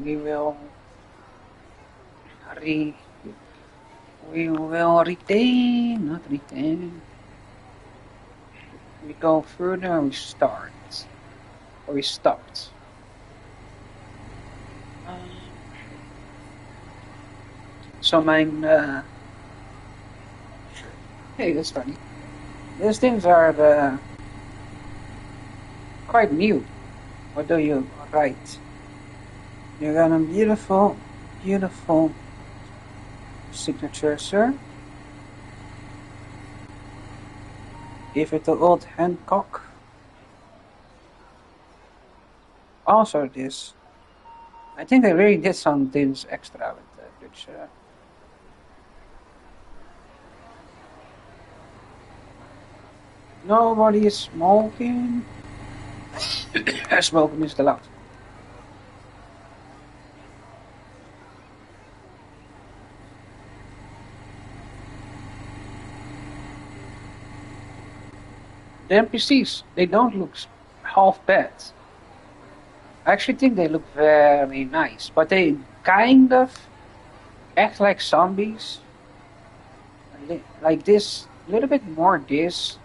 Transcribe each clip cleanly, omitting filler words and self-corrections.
we will re we will retain, not retain. We go further and we start. Or we stopped. So mine, hey, that's funny. These things are quite new. What do you write? You got a beautiful, beautiful signature, sir. Give it to old Hancock. Also this. I think I really did some things extra with that, which nobody is smoking. Smoking is allowed. The NPCs, they don't look half bad. I actually think they look very nice, but they kind of act like zombies. Like this, a little bit more this,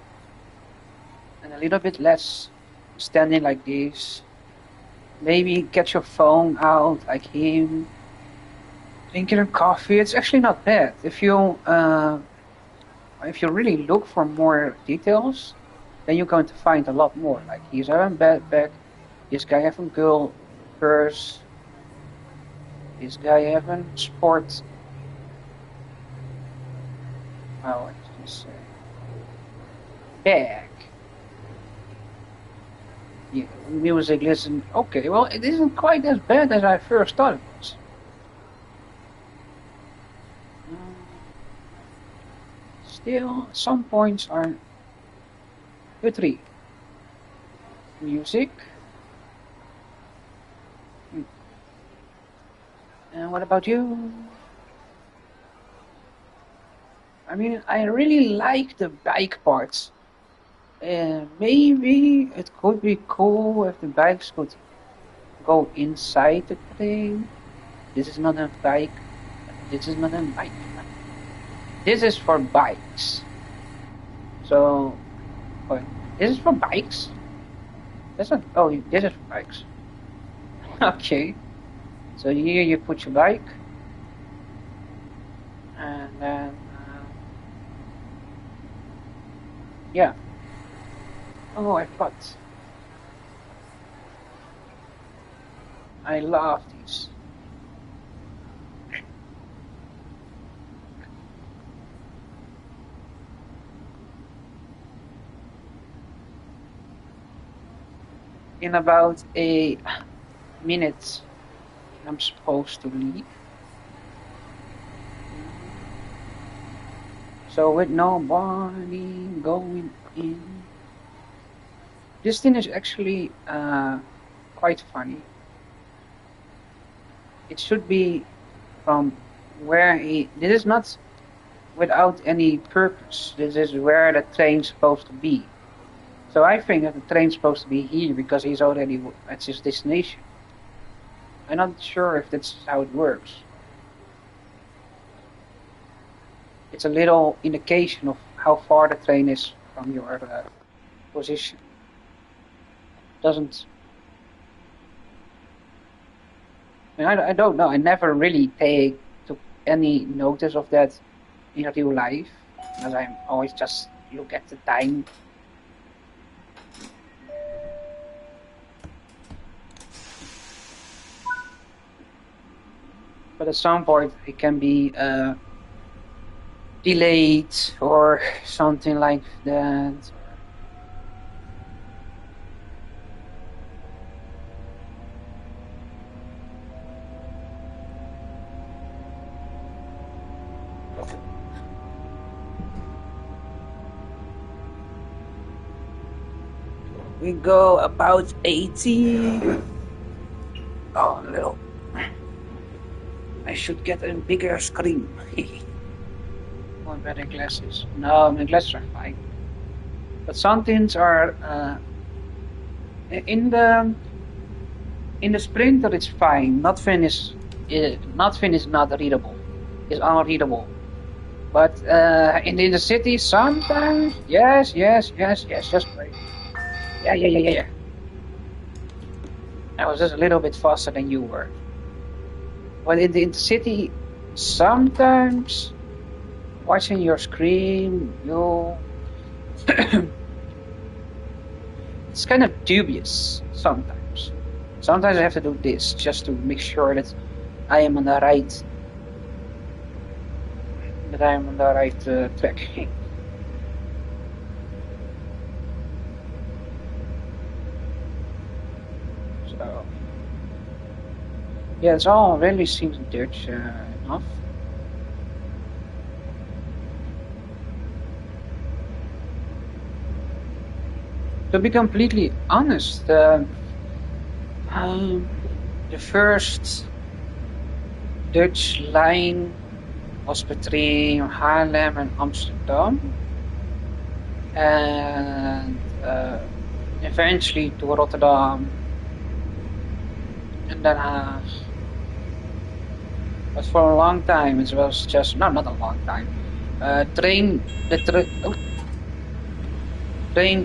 and a little bit less standing like this. Maybe get your phone out like him. Drinking a coffee. It's actually not bad if you really look for more details. Then you're going to find a lot more. Like he's having a backpack. This guy having girl purse. This guy having sport. Oh, what did you say? Bag. Yeah, music listen. Okay, well, it isn't quite as bad as I first thought it was. Still, some points are 3. Music. And what about you? I mean, I really like the bike parts. Maybe it could be cool if the bikes could go inside the thing. This is not a bike. This is not a bike. This is for bikes. So, wait, this is for bikes? That's not. Oh, this is for bikes. Okay. So here you put your bike, and then yeah. Oh, I thought. I love these. In about a minute, I'm supposed to leave. So with nobody going in. This thing is actually quite funny. It should be from where he. This is not without any purpose. This is where the train's supposed to be. So I think that the train's supposed to be here because he's already at his destination. I'm not sure if that's how it works. It's a little indication of how far the train is from your position. Doesn't. I mean, I don't know. I never really took any notice of that in real life, because I always just look at the time. But at some point it can be delayed or something like that. We go about 80. Oh, no. I should get a bigger screen. Or better glasses. No, my glasses are fine. But some things are in the In the Sprinter, it's fine. Notfin is not readable. It's unreadable. But in the city, sometimes yes, just wait. Yeah. I was just a little bit faster than you were. But in the city, sometimes watching your screen, it's kind of dubious sometimes. Sometimes I have to do this just to make sure that I am on the right track. So yeah, it's all really seems Dutch enough. To be completely honest, the first Dutch line was between Haarlem and Amsterdam, and eventually to Rotterdam and Den Haag. But for a long time it was just not a long time. Train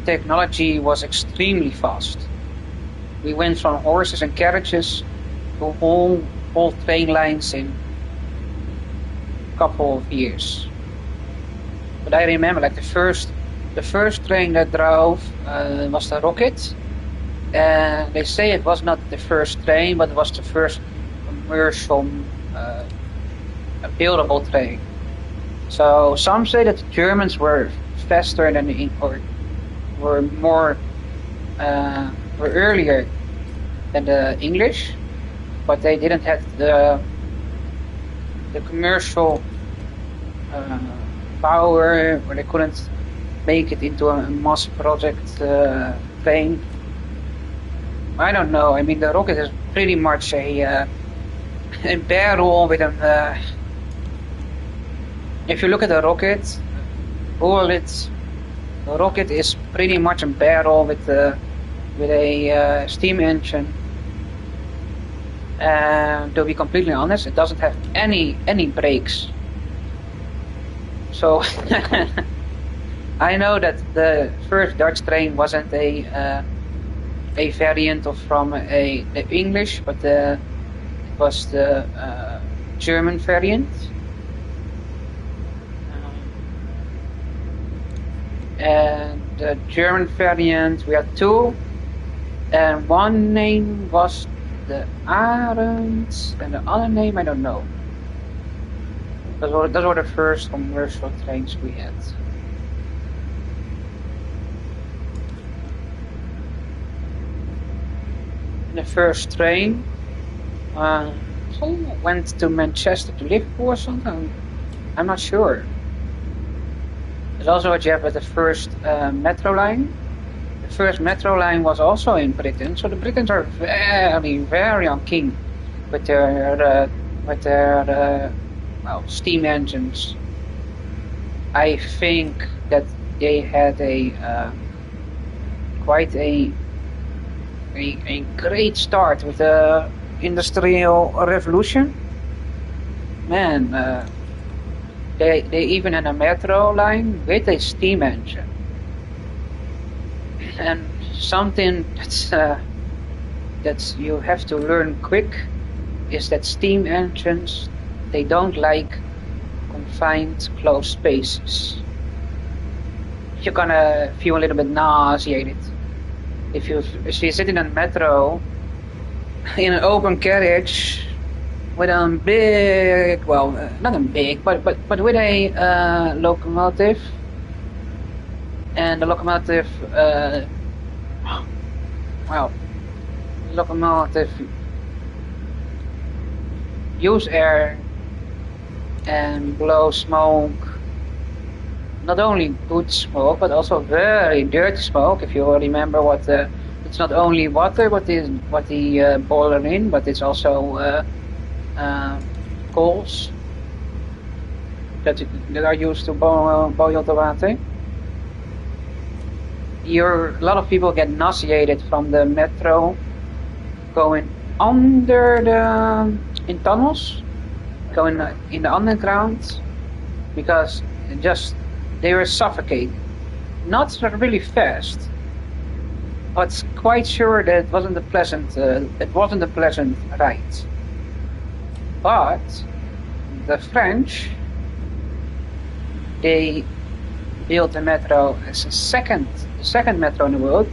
technology was extremely fast. We went from horses and carriages to whole train lines in a couple of years. But I remember, like the first train that drove was the Rocket, and they say it was not the first train, but it was the first commercial buildable train. So some say that the Germans were faster than were earlier than the English, but they didn't have the commercial power, or they couldn't make it into a mass project train. I don't know. I mean, the Rocket is pretty much a barrel with an. If you look at the Rocket, the Rocket is pretty much a barrel with a steam engine. And to be completely honest, it doesn't have any brakes. So I know that the first Dutch train wasn't a variant from the English, but it was the German variant. And the German variant, we had two, and one name was the Arendt, and the other name I don't know. Those were the first commercial trains we had. The first train went to Manchester to Liverpool or something. I'm not sure. There's also what you have with the first metro line. The first metro line was also in Britain, so the Britons are very, very on keen with their steam engines. I think that they had quite a great start with the Industrial Revolution. Man, they even had a metro line with a steam engine. And something that you have to learn quick is that steam engines, they don't like confined closed spaces. You're gonna feel a little bit nauseated if you sit in a metro in an open carriage with a big, not a big, but with a locomotive, and the locomotive, use air and blow smoke. Not only good smoke, but also very dirty smoke. If you remember it's not only water what the boiler in, but it's also coals that are used to boil the water. A lot of people get nauseated from the metro going under the in tunnels, going in the underground, because just they were suffocating. Not really fast, but quite sure that it wasn't a pleasant ride. But the French, they built the metro as the second metro in the world,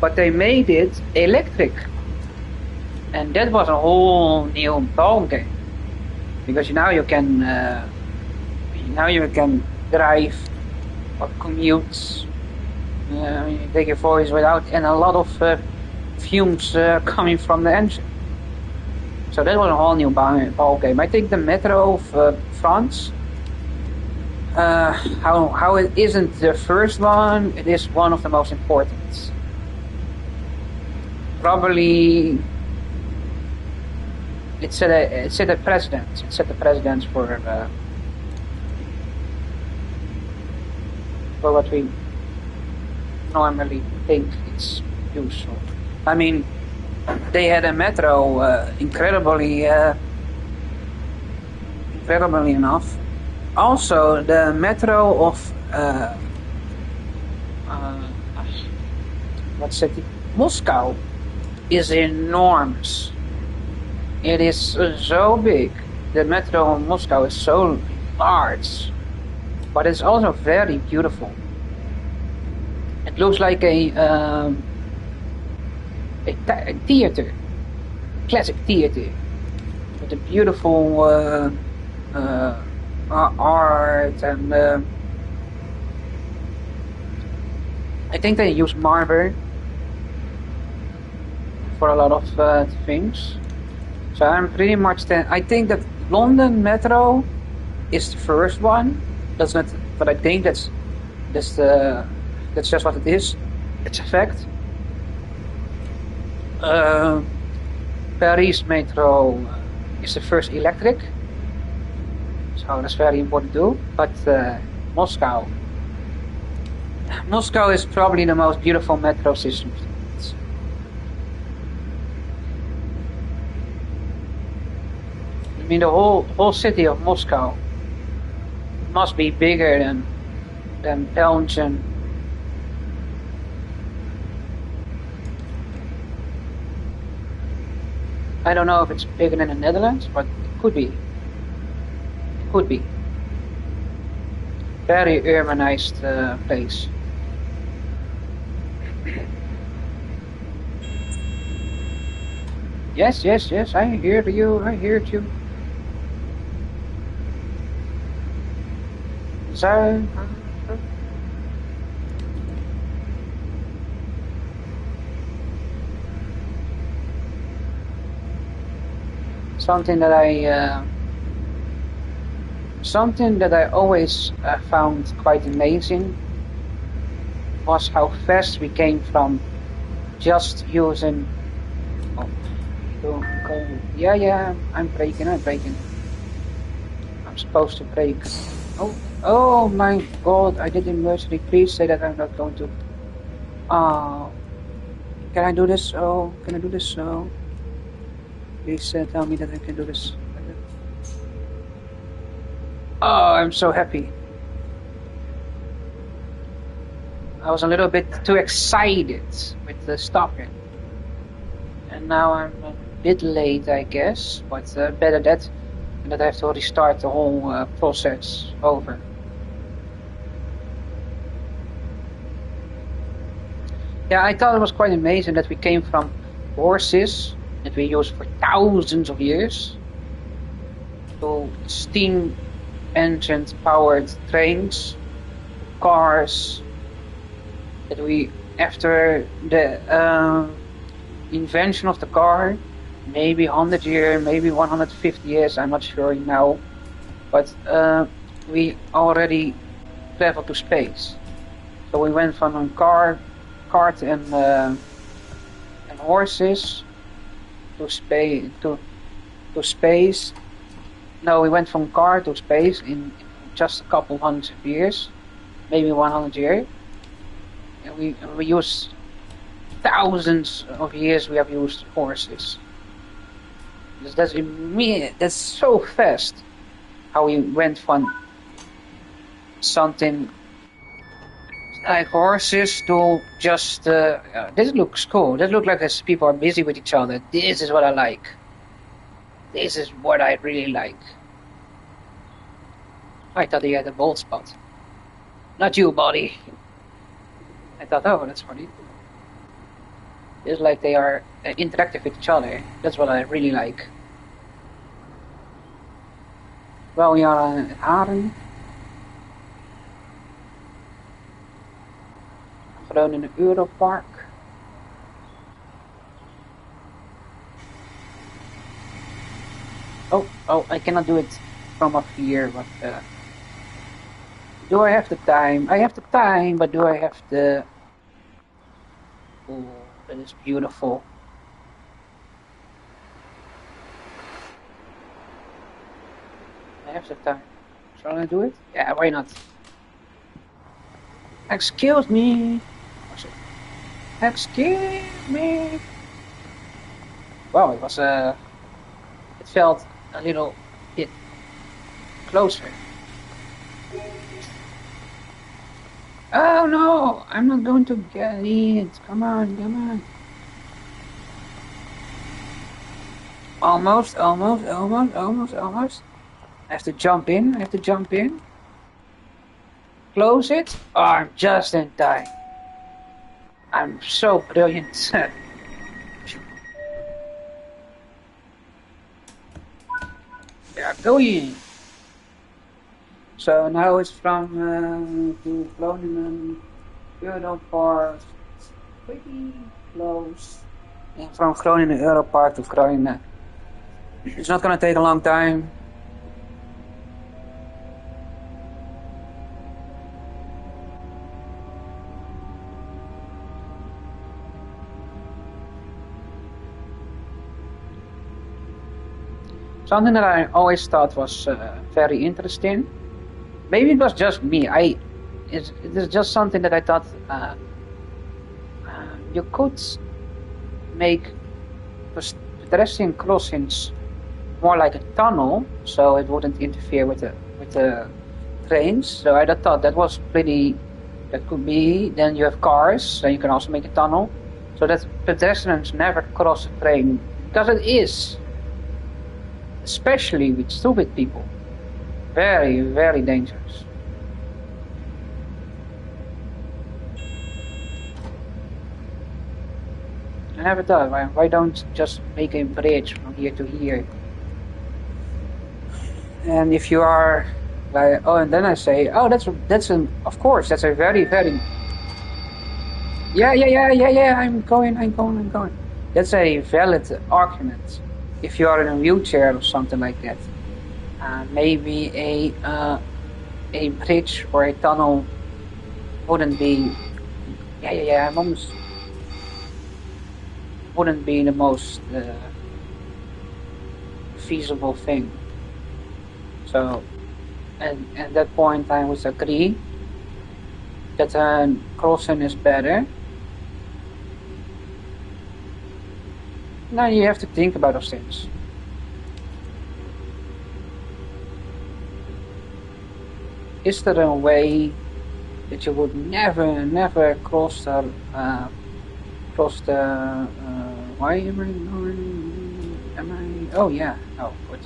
but they made it electric, and that was a whole new ball game, because now you can drive or commute, you take your voice without and a lot of fumes coming from the engine. So that was a whole new ball game. I think the metro of France, how it isn't the first one, it is one of the most important. Probably it set the precedent for what we normally think it's useful. I mean, they had a metro incredibly enough. Also, the metro of what city? Moscow is enormous. It is so big. The metro of Moscow is so large, but it's also very beautiful. It looks like a theater, classic theater, with a beautiful art, and I think they use marble for a lot of things. So I'm pretty much I think that London Metro is the first one. That's not, but I think that's just what it is. It's a fact. Paris Metro is the first electric, so that's very important too. But Moscow is probably the most beautiful metro system. I mean, the whole city of Moscow must be bigger than Belgium. I don't know if it's bigger than the Netherlands, but it could be. It could be. Very urbanized place. Yes, I hear you. So, something that I always found quite amazing was how fast we came from just using. Yeah, I'm braking. I'm supposed to brake. Oh my God! I did emergency. Please say that I'm not going to. Can I do this? Oh, can I do this? Oh, please tell me that I can do this. Oh, I'm so happy. I was a little bit too excited with the stopping, and now I'm a bit late, I guess. But better that than that I have to restart the whole process over. Yeah, I thought it was quite amazing that we came from horses that we used for thousands of years to steam engine powered trains, cars, that we, after the invention of the car, maybe 100 years, maybe 150 years, I'm not sure now, but we already traveled to space. So we went from a cart and horses to space. No, we went from car to space in just a couple hundred years, maybe 100 years. And we used thousands of years. We have used horses. That's so fast. How we went from something like horses to just this looks cool. This looks like as people are busy with each other. This is what I like. This is what I really like. I thought he had a bald spot. Not you, buddy. I thought, oh, that's funny. It's like they are interactive with each other. That's what I really like. Wel, ja, Haren. Groningen Europark. Oh, I cannot do it from up here, but do I have the time? I have the time, but do I have the... Oh, that is beautiful. I have the time. Shall I do it? Yeah, why not? Excuse me. Excuse me. Wow, it was it felt a little bit closer. Oh no, I'm not going to get it. Come on, come on. Almost. I have to jump in. Close it. Oh, I'm just in time. I'm so brilliant. Yeah, going. So now it's from to Groningen, Europark, pretty close. And from Groningen Europark to Groningen. It's not gonna take a long time. Something that I always thought was very interesting. Maybe it was just me. It is just something that I thought you could make pedestrian crossings more like a tunnel, so it wouldn't interfere with the trains. So I thought that was pretty. That could be. Then you have cars, so you can also make a tunnel, so that pedestrians never cross a train, because it is, especially with stupid people, very, very dangerous. I never thought, why don't just make a bridge from here to here? And if you are like, oh, and then I say, oh, that's an, of course, that's a very, very, yeah, I'm going. That's a valid argument. If you are in a wheelchair or something like that, maybe a bridge or a tunnel wouldn't be, I'm almost, wouldn't be the most feasible thing. So, and at that point I would agree that crossing is better. Now you have to think about those things. Is there a way that you would never cross the why am I going? Oh yeah, oh good.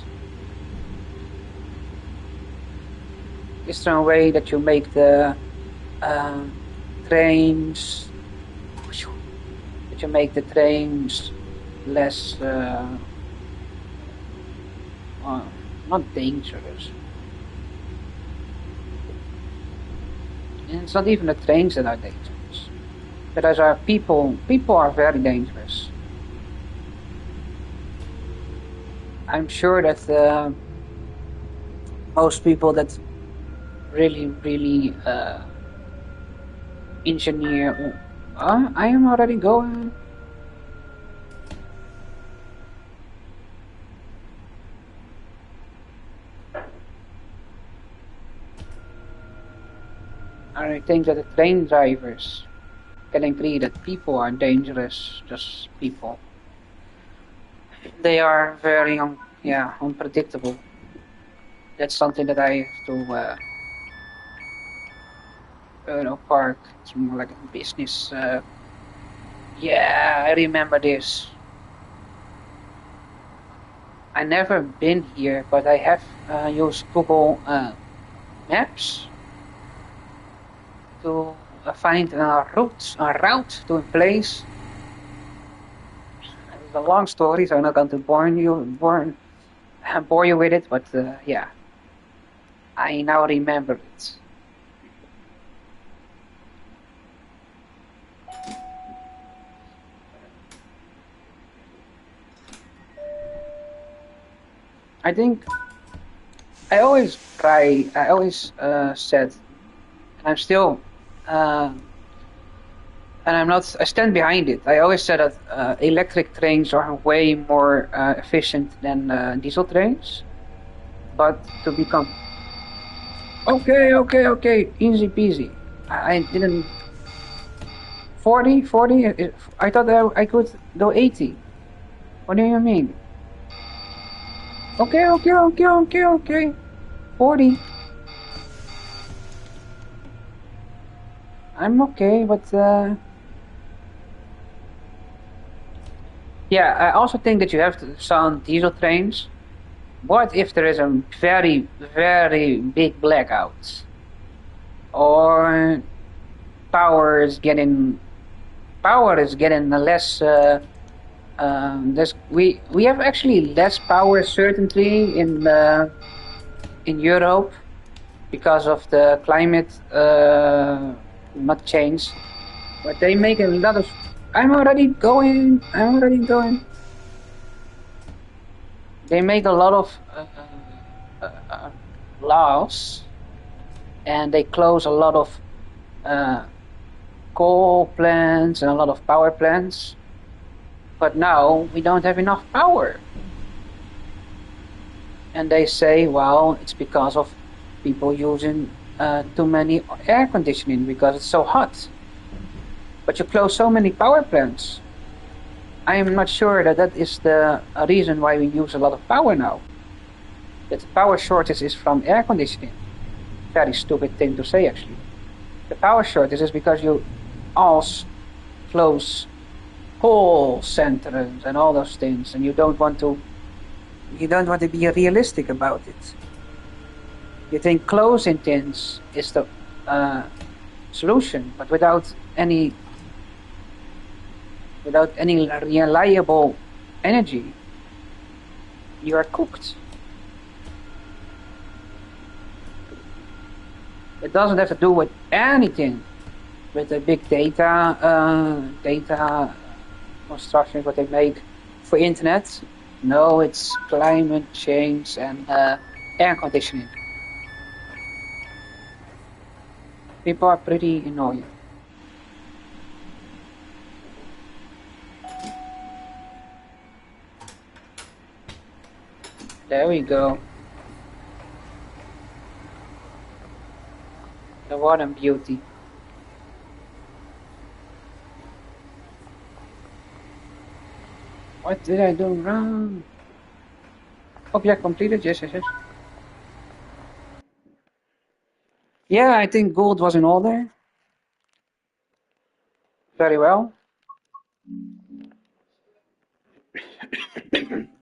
Is there a way that you make the trains, less not dangerous? And it's not even the trains that are dangerous, but as are people are very dangerous. I'm sure that most people that really engineer. I am already going. I think that the train drivers can agree that people are dangerous, just people. They are very yeah, unpredictable. That's something that I have to park. It's more like a business. Yeah, I remember this. I never been here, but I have used Google Maps to find a route to a place. It's a long story, so I'm not going to bore you with it. But yeah, I now remember it. I think I always try. I always said, and I'm still, uh, and I'm not. I stand behind it. I always said that electric trains are way more efficient than diesel trains. But to become okay, easy peasy. I didn't 40. I thought I could go 80. What do you mean? Okay. 40. I'm okay, but yeah, I also think that you have to sound diesel trains. What if there is a very, very big blackout? Or power is getting less we have actually less power certainly in Europe because of the climate not change, but they make a lot of. I'm already going. They make a lot of laws, and they close a lot of uh, coal plants and a lot of power plants. But now we don't have enough power. And they say, well, it's because of people using too many air conditioning because it's so hot. But you close so many power plants. I am not sure that that is the reason why we use a lot of power now. That the power shortage is from air conditioning. Very stupid thing to say, actually. The power shortage is because you also close call centers and all those things, and you don't want to be realistic about it. You think closing things is the solution, but without any reliable energy, you are cooked. It doesn't have to do with anything with the big data construction what they make for internet. No, it's climate change and air conditioning. People are pretty annoying. There we go. The water beauty. What did I do wrong? Object completed, yes. Yeah, I think gold was in order. Very well.